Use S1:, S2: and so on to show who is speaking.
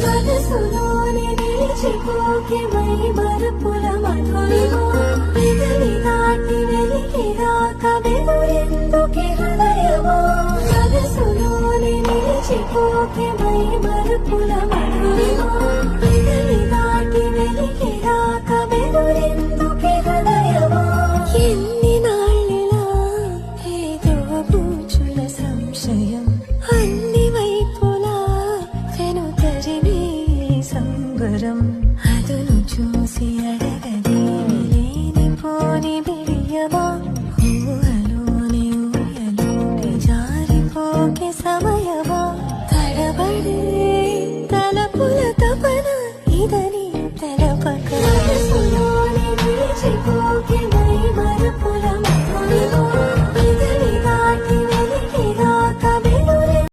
S1: మనసులోని నిలిచిపోకే మై మరపుల మధురిమో పెదవి దాటి వెలికిరాక వెలురెందుకే హృదయమో మనసులోని నిలిచిపోకే మై మరపుల మధురిమో పెదవి దాటి వెలికిరాక వెలురెందుకే హృదయమో ఎన్ని నాళ్ళిలా ఏదో పూచుల సంశయం అన్ని వైపులా తెను తరిమే సంబరం అదును చూసి అడగదే లేనిపోని బిడియమా ఊహలోని ఊయలోకి జారిపోకే సమయమా తడబడే తలపుల తపన ఇదని